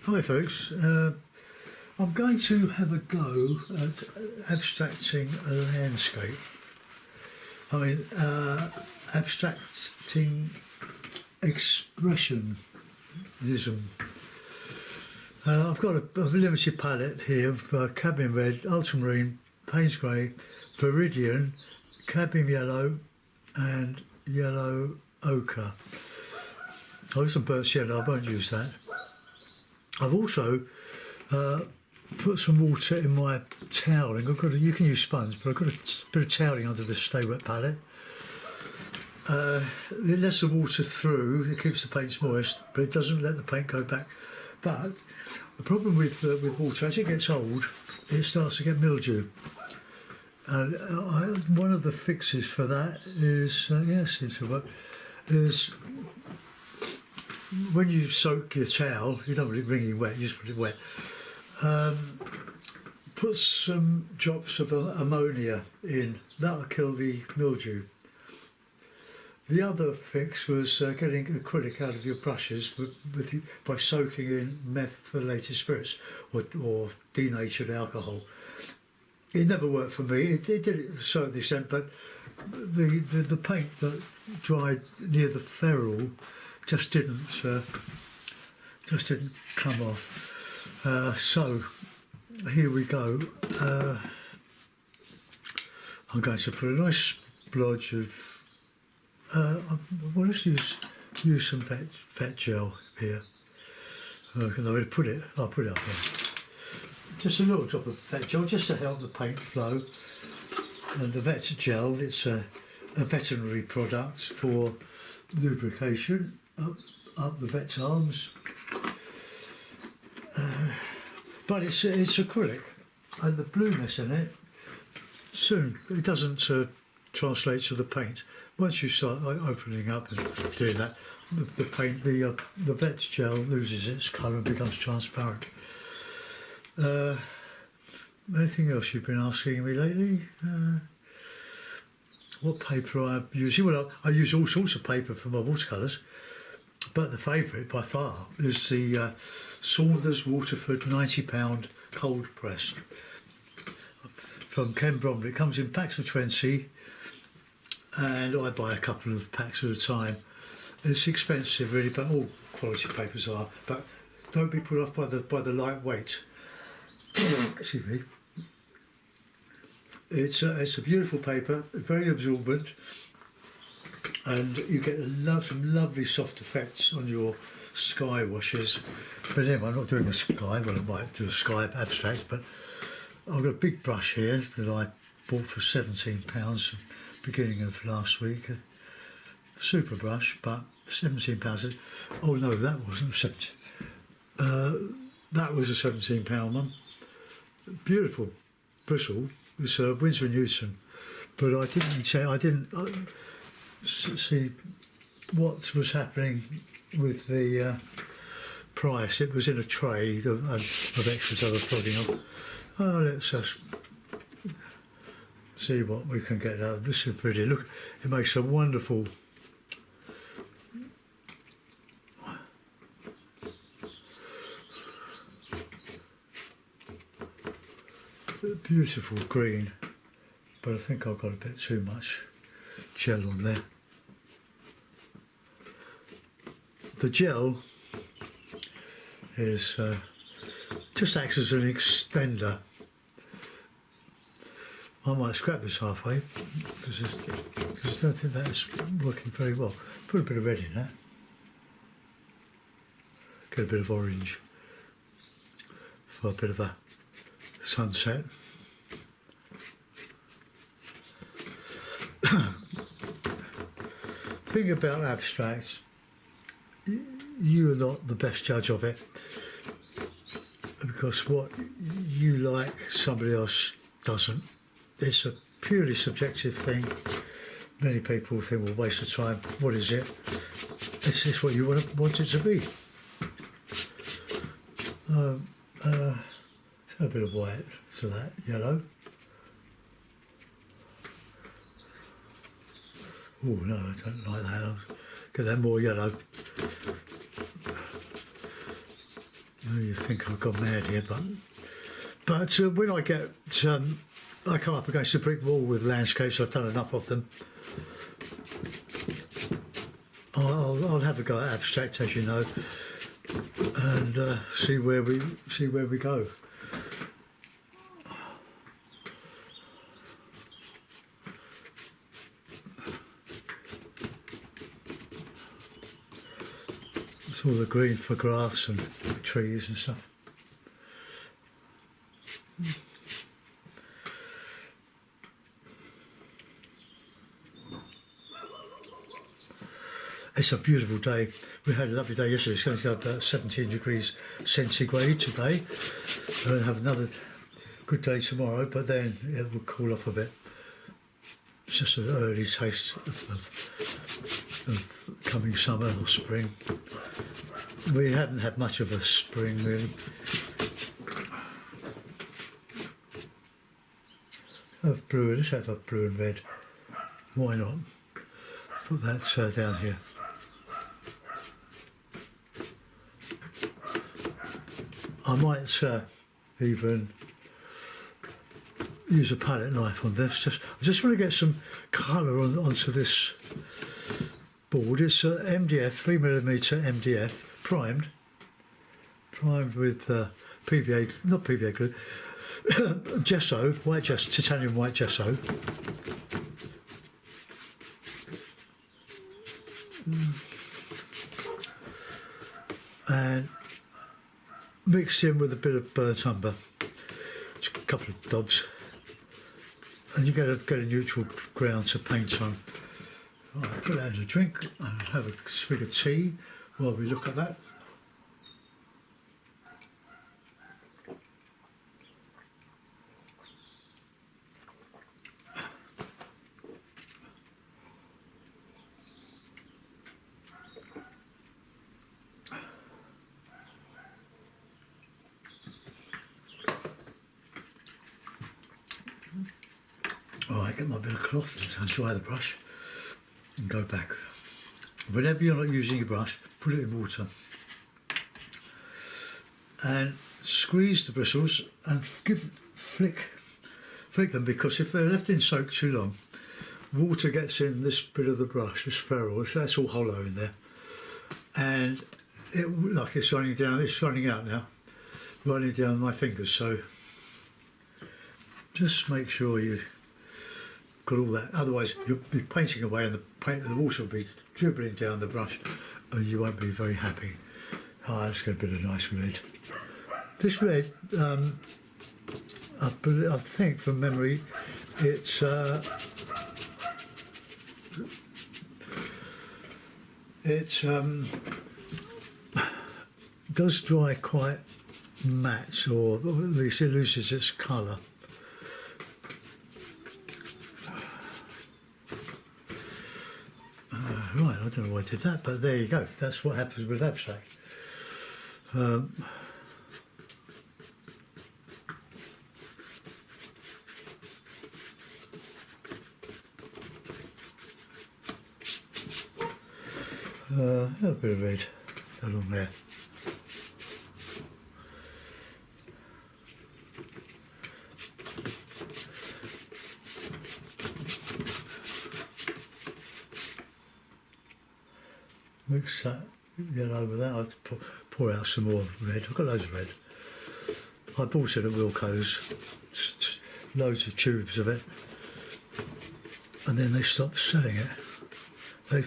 Hi folks, I'm going to have a go at abstracting a landscape. I mean, abstracting expressionism. I've got a limited palette here of cabin red, ultramarine, Payne's grey, viridian, cabin yellow and yellow ochre. I've some burnt yellow, I won't use that. I've also put some water in my toweling. You can use sponge, but I've got a bit of toweling under the Stay Wet palette. It lets the water through, it keeps the paints moist, but it doesn't let the paint go back. But the problem with water, as it gets old, it starts to get mildew. And one of the fixes for that is, seems to work, is when you soak your towel, you don't really wring it wet, you just put it wet. Put some drops of ammonia in, that'll kill the mildew. The other fix was getting acrylic out of your brushes by soaking in methylated spirits or denatured alcohol. It never worked for me. It did it to a certain extent, but the paint that dried near the ferrule just didn't come off. So here we go. I'm going to put a nice splodge of. Well, let's use some vet gel here. I'll put it up here. Just a little drop of vet gel, just to help the paint flow. And the vet gel, it's a veterinary product for lubrication up the vet's arms. But it's acrylic, and the blueness in it soon it doesn't translate to the paint. Once you start opening up and doing that, the paint, the vet's gel loses its colour and becomes transparent. Anything else you've been asking me lately? What paper I'm using? Well, I use all sorts of paper for my watercolours, but the favourite by far is the Saunders Waterford £90 cold press from Ken Bromley. It comes in packs of 20, and I buy a couple of packs at a time. It's expensive really, but all quality papers are. But don't be put off by the lightweight. Excuse me. It's a beautiful paper, very absorbent, and you get some lovely soft effects on your sky washes. But anyway, I'm not doing a sky, well I might do a sky abstract, but I've got a big brush here that I bought for £17 beginning of last week. A super brush, but £17. Oh no, that wasn't 17. That was a £17 one. Beautiful bristle. It's a Winsor & Newton, but I didn't see what was happening with the price. It was in a tray of extras I was plodding on. Let's just see what we can get out of this video. Look, it makes a wonderful beautiful green, but I think I've got a bit too much gel on there. The gel is just acts as an extender. I might scrap this halfway because I don't think that's working very well. Put a bit of red in there. Get a bit of orange for a bit of a sunset. Thing about abstracts, you are not the best judge of it, because what you like somebody else doesn't. It's a purely subjective thing. Many people think, well, waste of time, what is it? It's just what you want it to be. A bit of white to that, yellow. Oh no, I don't like that. I'll get that more yellow. Oh, you think I've gone mad here, but when I get I come up against a brick wall with landscapes, I've done enough of them. I'll have a go at abstract, as you know, and see where we go. It's all the green for grass and trees and stuff. It's a beautiful day. We had a lovely day yesterday. It's going to go about 17 degrees centigrade today. We'll have another good day tomorrow, but then it will cool off a bit. It's just an early taste of coming summer or spring. We haven't had much of a spring really. Have blue. Let's have a blue and red. Why not? Put that down here. I might even use a palette knife on this. I just want to get some colour onto this board. It's MDF, 3mm MDF, primed with PVA, not PVA glue, gesso, white gesso, titanium white gesso. And mixed in with a bit of burnt umber, just a couple of dobs, and you get a neutral ground to paint on. Right, put that in a drink and have a swig of tea while we look at that. Alright, get my bit of cloth and dry the brush and go back. Whenever you're not using your brush, put it in water and squeeze the bristles and flick them, because if they're left in soak too long, water gets in this bit of the brush, this ferrule, that's all hollow in there, and it like it's running down. It's running out now, running down my fingers. So just make sure you got all that, otherwise you'll be painting away and the water will be dribbling down the brush and you won't be very happy. Let's get a bit of nice red. This red, I think from memory, it does dry quite matte, or at least it loses its colour. Right, I don't know why I did that, but there you go. That's what happens with abstract. A bit of red along there. Mix that yellow with that. I'll pour out some more red. I've got loads of red. I bought it at Wilco's, loads of tubes of it, and then they stopped selling it.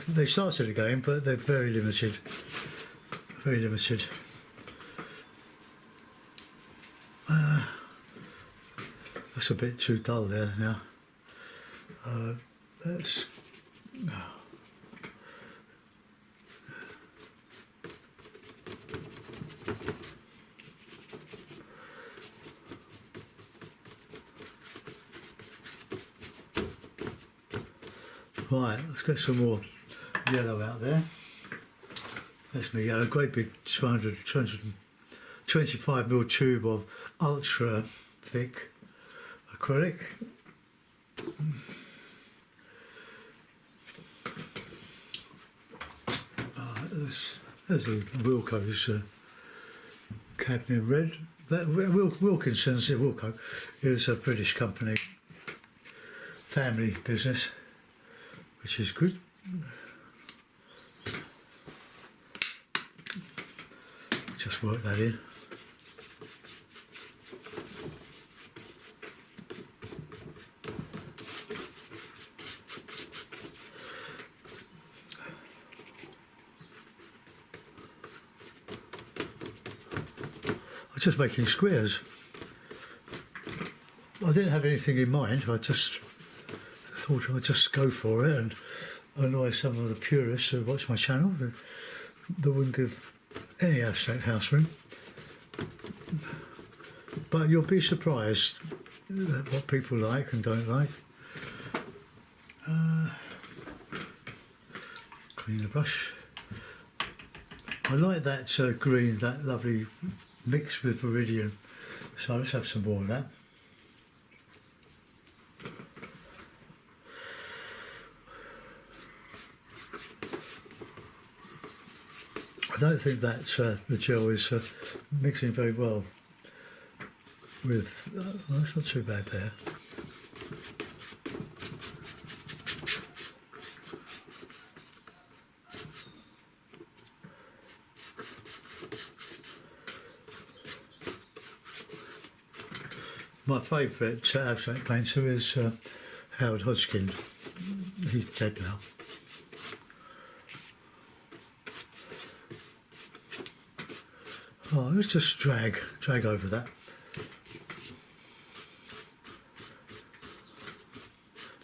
They started again, but they're very limited. Very limited. That's a bit too dull there now. Let's. Right, let's get some more yellow out there. That's my yellow, great big 225mm tube of ultra thick acrylic. There's the Wilco's cadmium red. That Wilkinson's, Wilco, is a British company, family business, which is good. Just work that in. I'm just making squares. I didn't have anything in mind. I just thought I'd just go for it and annoy some of the purists who watch my channel that wouldn't give any abstract house room. But you'll be surprised at what people like and don't like. Clean the brush. I like that green, that lovely mix with viridian. So let's have some more of that. I don't think that the gel is mixing very well with, well, that's not too bad there. My favourite abstract painter is Howard Hodgkin. He's dead now. Oh, let's just drag over that.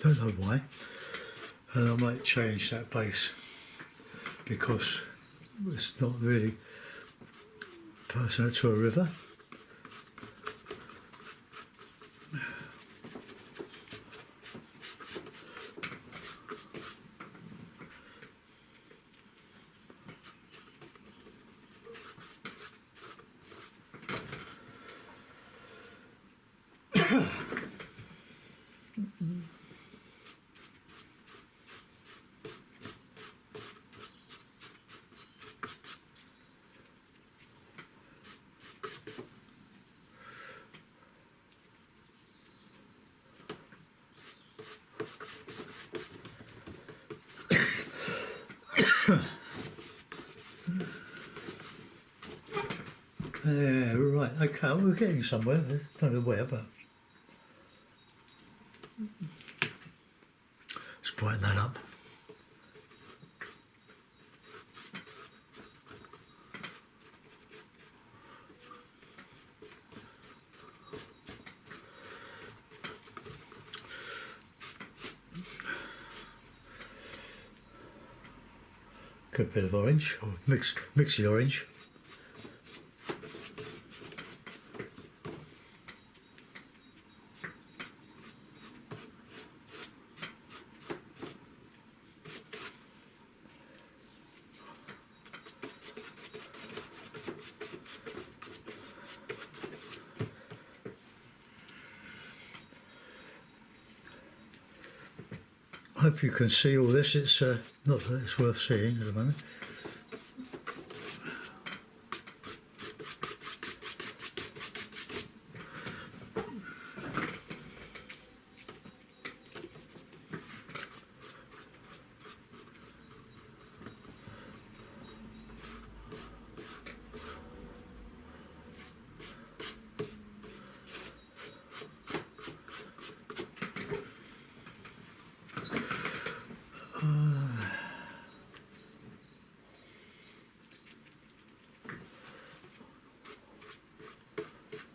Don't know why. And I might change that base because it's not really pertinent to a river. Yeah, right, okay, well, we're getting somewhere, I don't know where, but let's brighten that up. Good bit of orange, or mixy orange. I hope you can see all this. It's not that it's worth seeing at the moment.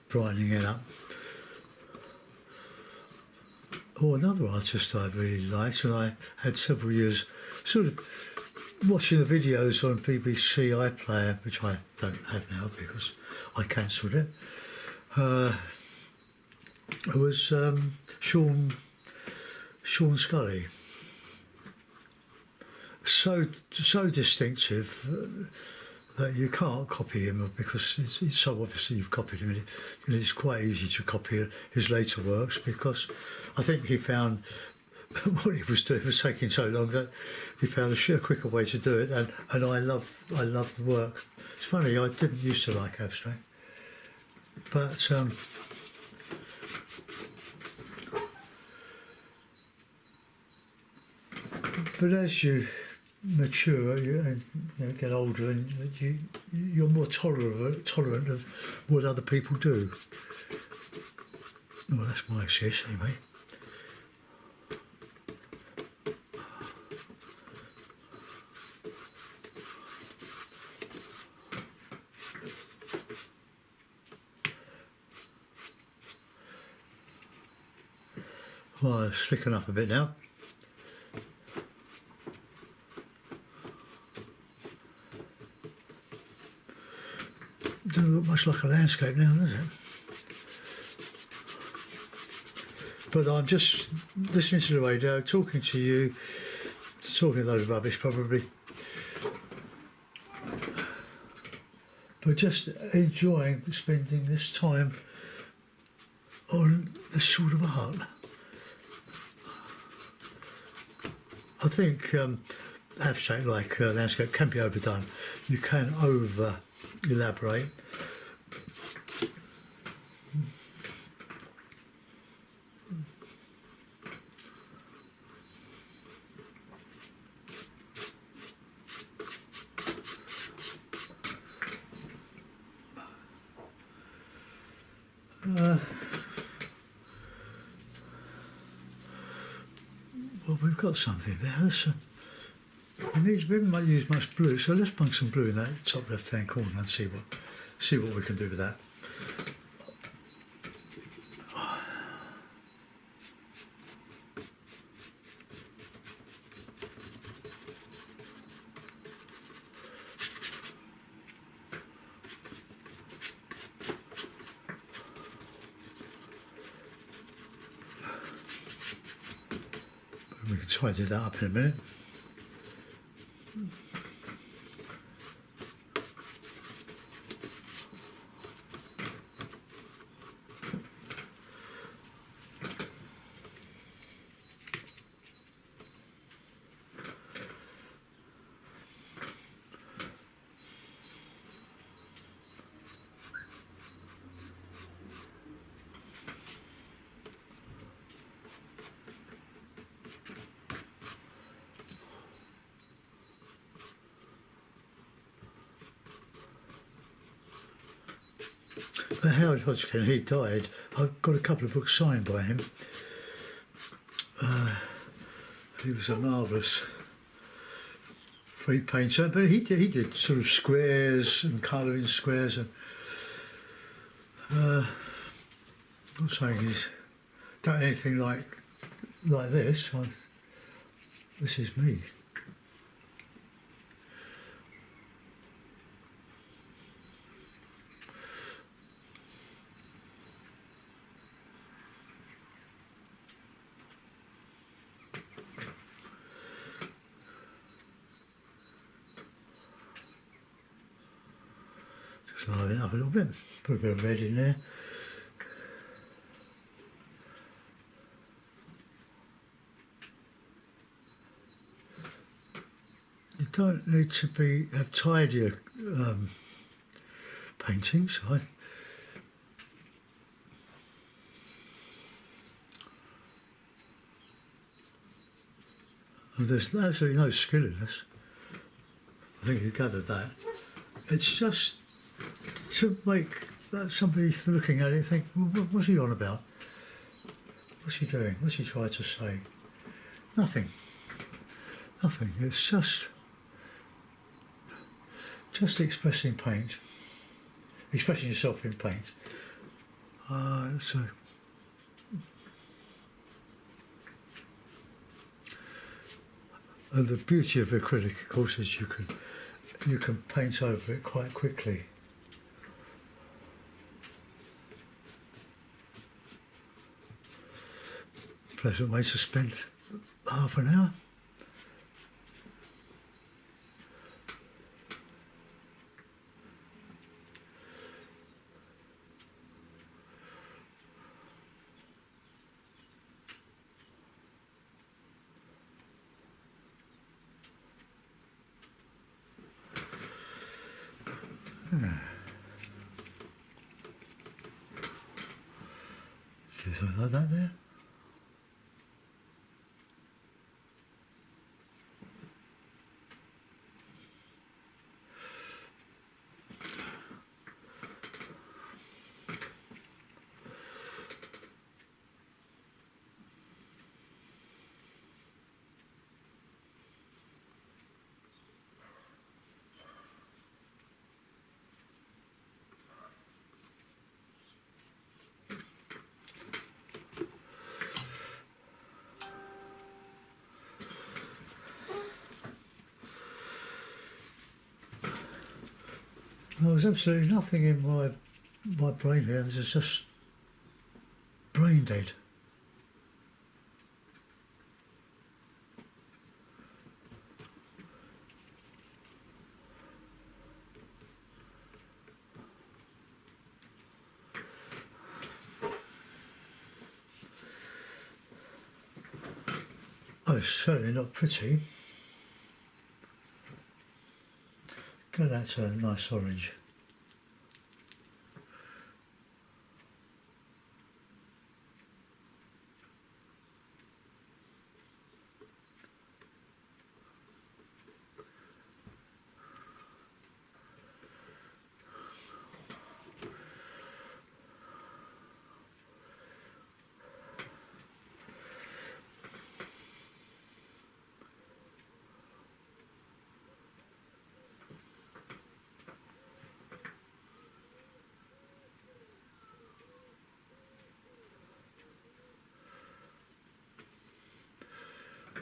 Brightening it up. Oh, another artist I really liked, and I had several years sort of watching the videos on BBC iPlayer, which I don't have now because I cancelled it. It was Sean Scully. So distinctive that you can't copy him because it's so obviously you've copied him. And it's quite easy to copy his later works because I think he found what he was doing was taking so long that he found a quicker way to do it. And I love the work. It's funny, I didn't used to like abstract. But as you mature and get older, and you're more tolerant of what other people do. Well, that's my excuse anyway. Well, it's slicking up a bit now. Doesn't look much like a landscape now, does it? But I'm just listening to the radio, talking to you, talking a load of rubbish probably, but just enjoying spending this time on this sort of art. I think abstract like landscape can be overdone. You can over elaborate. Well, we've got something there. We haven't used much blue, so let's bung some blue in that top left-hand corner and see what we can do with that. We can tidy that up in a minute. But Howard Hodgkin, he died. I've got a couple of books signed by him. He was a marvellous free painter, but he did sort of squares and colouring squares. And I'm not saying he's done anything like this. This is me. Just liven it up a little bit. Put a bit of red in there. You don't need to have tidier paintings. There's absolutely no skill in this. I think you gathered that. It's just to make somebody looking at it think, well, what's he on about? What's he doing? What's he trying to say? Nothing. Nothing. It's just expressing paint. Expressing yourself in paint. The beauty of acrylic, of course, is you can paint over it quite quickly. Pleasant way to spend half an hour. something like that there. There was absolutely nothing in my brain here. This is just brain dead. Oh, it's certainly not pretty. Go that to a nice orange.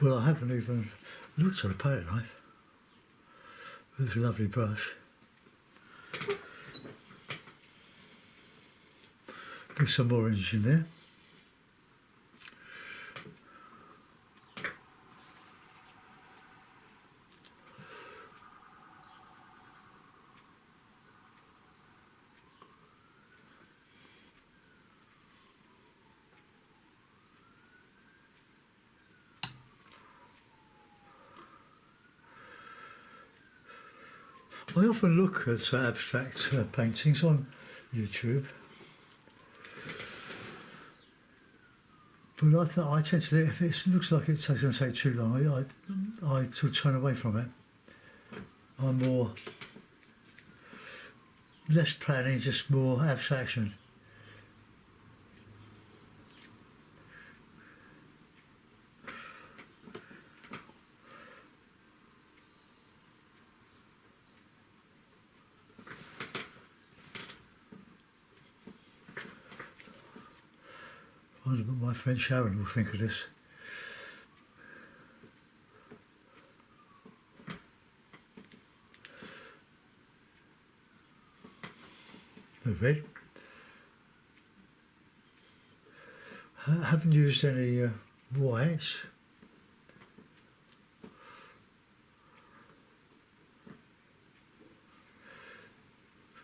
Well, I haven't even looked at the palette knife. It's a lovely brush. Get some orange in there. I often look at abstract paintings on YouTube, but I tend to, if it looks like it's going to take too long, I sort of turn away from it. I'm less planning, just more abstraction. I wonder what my friend Sharon will think of this. The red. I haven't used any whites.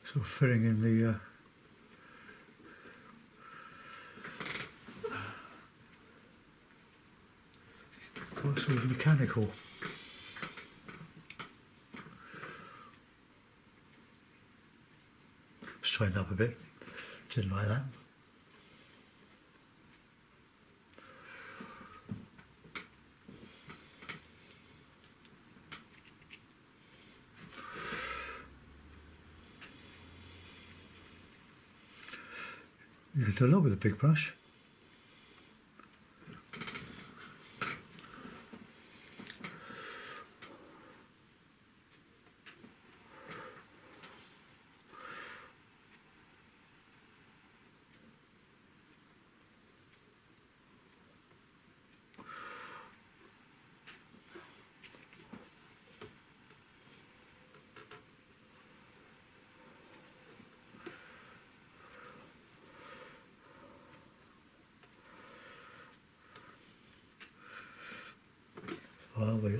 Sort of filling in the quite sort of mechanical. Straighten up a bit. Didn't like that. You can do a lot with a big brush.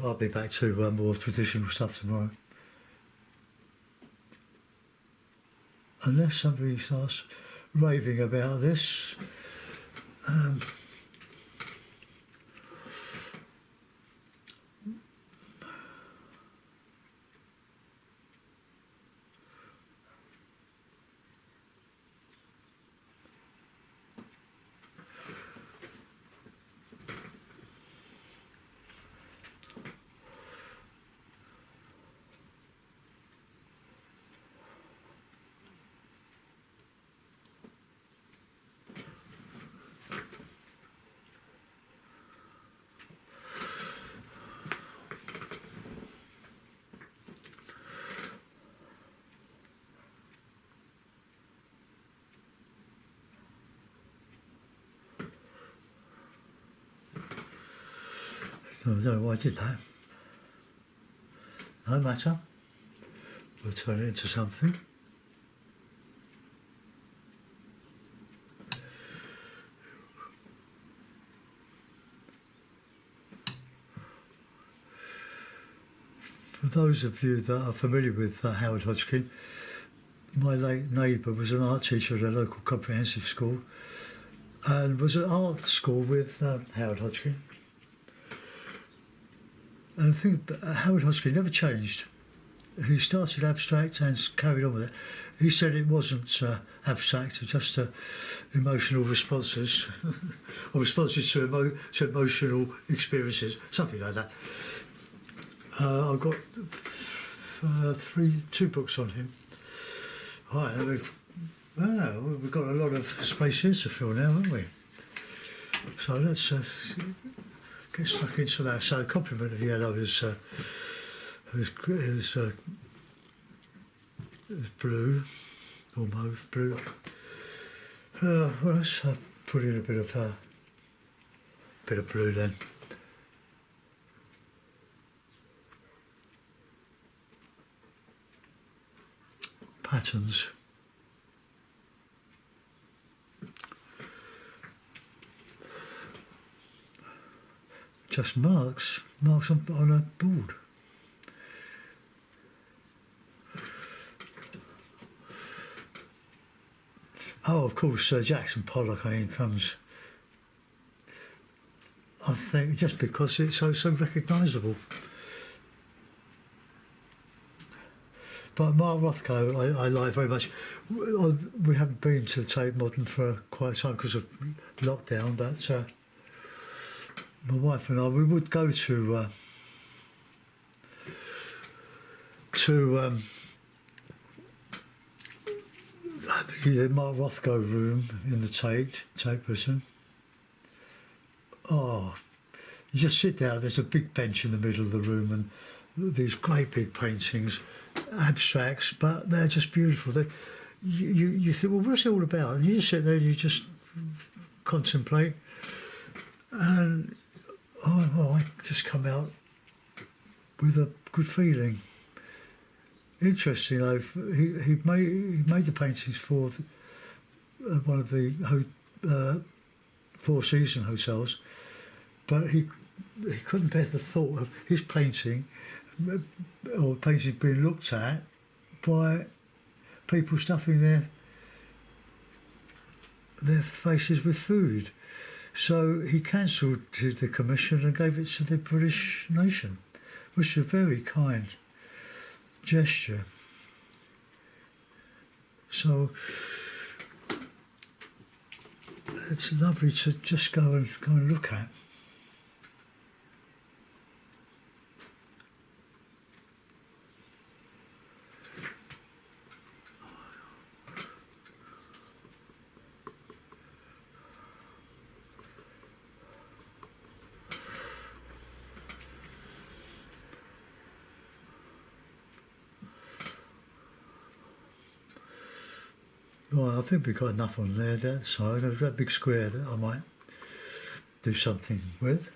I'll be back to more traditional stuff tomorrow. Unless somebody starts raving about this. I don't know why I did that. No matter. We'll turn it into something. For those of you that are familiar with Howard Hodgkin, my late neighbour was an art teacher at a local comprehensive school and was at art school with Howard Hodgkin. And I think Howard Hodgkin never changed. He started abstract and carried on with it. He said it wasn't abstract, just emotional responses, or responses to emotional experiences, something like that. I've got two books on him. Right, we've got a lot of space here to fill now, haven't we? So let's get stuck into that. So, Complement of Yellow is blue, or mauve blue. Well, let's put in a bit of blue then. Patterns. Just marks on a board. Oh, of course, Jackson Pollock, I mean, comes, I think, just because it's so recognisable. But Mark Rothko, I like very much. We haven't been to Tate Modern for quite a time because of lockdown, but my wife and I, we would go to the Mark Rothko room in the Tate Britain. Oh, you just sit there, there's a big bench in the middle of the room and these great big paintings, abstracts, but they're just beautiful. You think, well, what's it all about? And you just sit there and you just contemplate. And I just come out with a good feeling. Interesting, though, he made the paintings for one of the Four Seasons hotels, but he couldn't bear the thought of his painting or paintings being looked at by people stuffing their faces with food. So he cancelled the commission and gave it to the British nation, which is a very kind gesture. So it's lovely to just go and look at. Well, I think we've got enough on there, that side. There's that big square that I might do something with.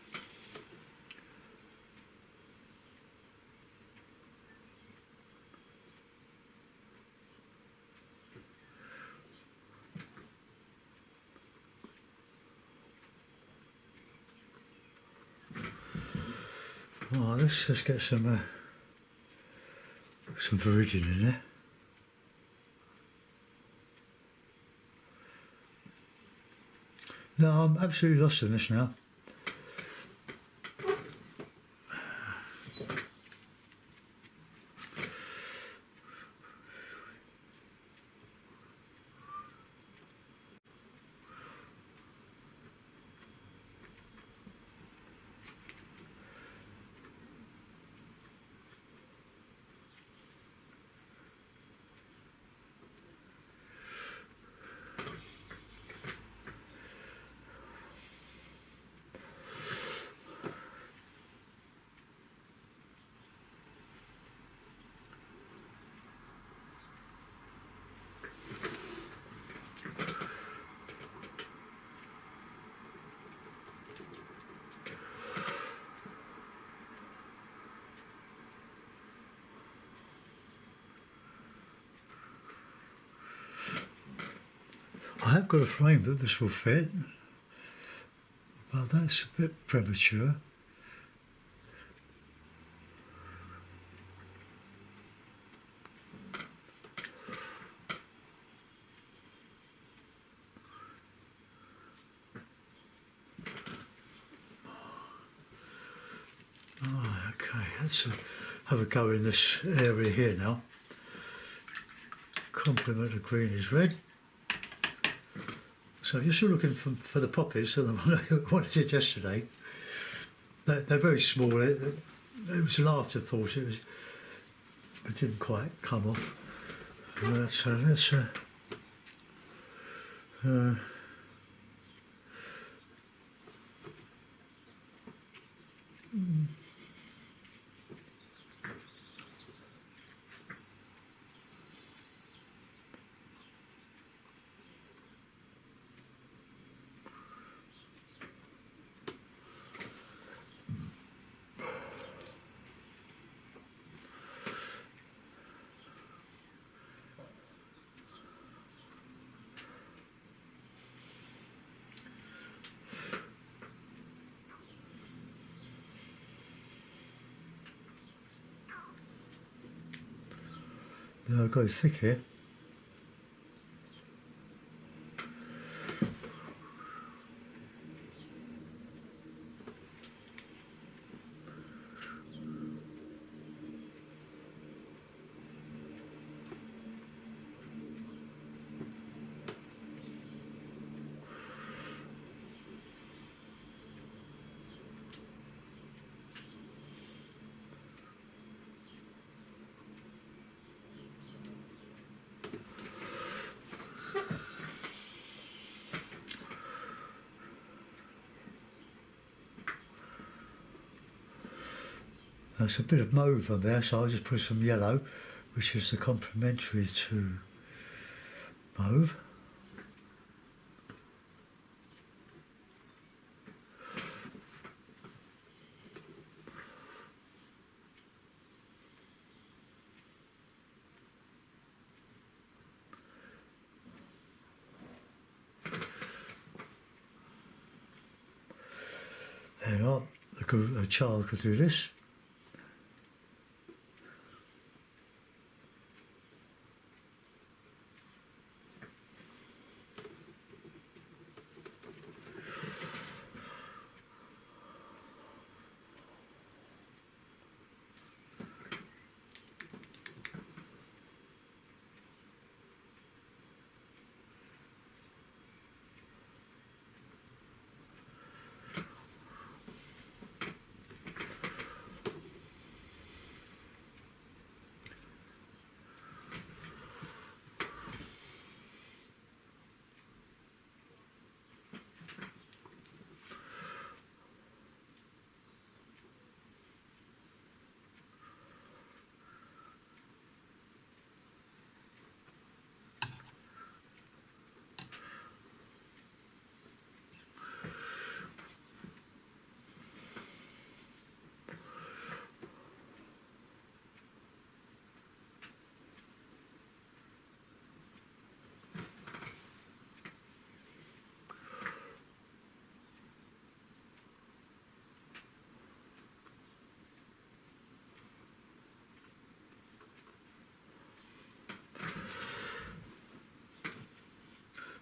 Well, let's just get some viridian in there. No, I'm absolutely lost in this now. I have got a frame that this will fit, but that's a bit premature. Oh, okay, let's have a go in this area here now. Complement of green is red. So you're still looking for the poppies that I wanted yesterday. They're very small. It was an afterthought. It didn't quite come off. So let's I'll go thick here. There's a bit of mauve on there, so I'll just put some yellow, which is the complementary to mauve. There you are. A child could do this.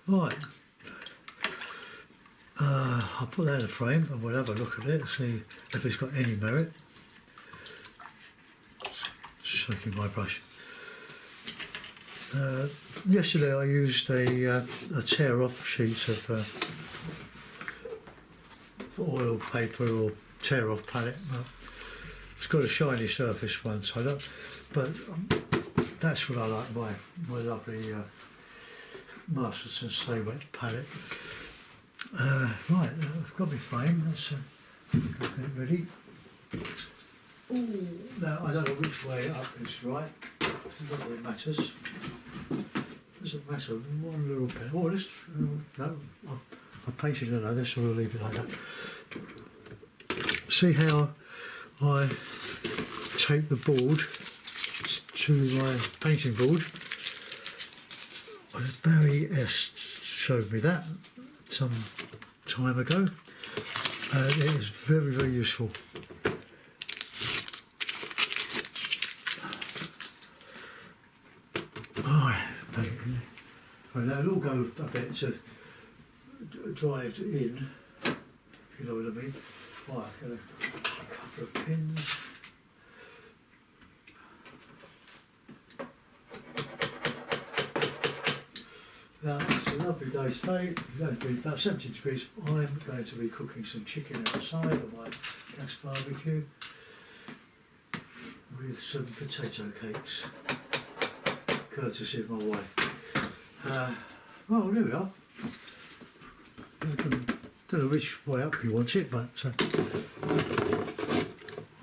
Right, I'll put that in a frame and we'll have a look at it and see if it's got any merit. Shaking my brush. Yesterday I used a tear-off sheet of oil paper or tear-off palette. It's got a shiny surface one, so I don't, but that's what I like, my lovely Masterson Stay Wet palette. Right, I've got my frame. Let's get it ready. Ooh, now I don't know which way up is right. Not that it matters. Doesn't matter one little bit. Oh, this no, I painted it like this, so we'll leave it like that. See how I take the board to my painting board. Very showed me that some time ago. It is very, very useful. And that'll all go a bit to dry it in, if you know what I mean. Right, I've got a couple of pins. Now, it's a lovely day's day. It's going to be about 70 degrees. I'm going to be cooking some chicken outside on my gas barbecue with some potato cakes, courtesy of my wife. Well, there we are. I don't know which way up you want it, but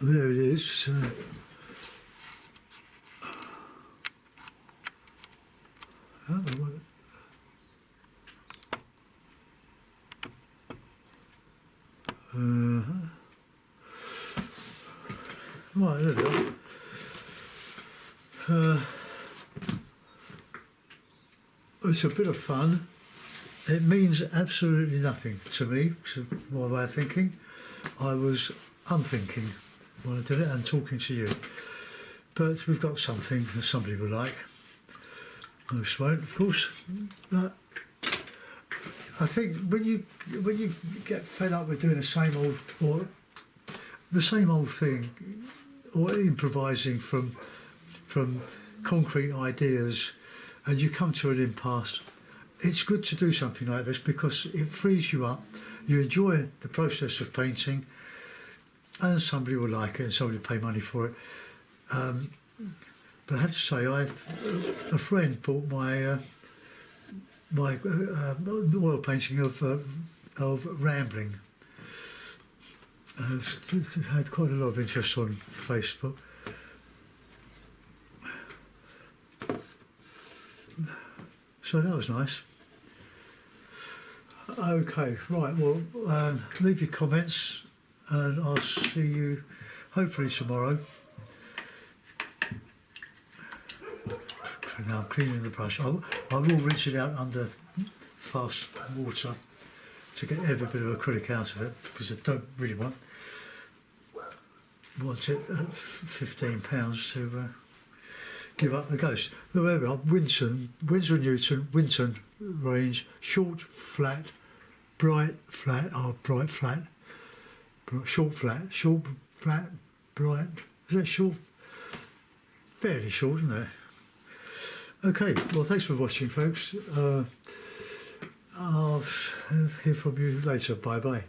there it is. Right, there we are. It's a bit of fun. It means absolutely nothing to me, to my way of thinking. I was unthinking when I did it and talking to you. But we've got something that somebody will like. Most won't, of course. But I think when you get fed up with doing the same old thing, or improvising from concrete ideas, and you come to an impasse, it's good to do something like this because it frees you up. You enjoy the process of painting, and somebody will like it and somebody will pay money for it. But I have to say, a friend bought my oil painting of Rambling. I've had quite a lot of interest on Facebook. So that was nice. Okay, right, well, leave your comments and I'll see you hopefully tomorrow. Now I'm cleaning the brush. I will rinse it out under fast water to get every bit of acrylic out of it because I don't really want it at £15 to give up the ghost. There we are, Winsor Newton, Winton range, short, flat, bright, flat, bright, flat, short, flat, bright. Is that short? Fairly short, isn't it? Okay, well, thanks for watching, folks. I'll hear from you later. Bye-bye.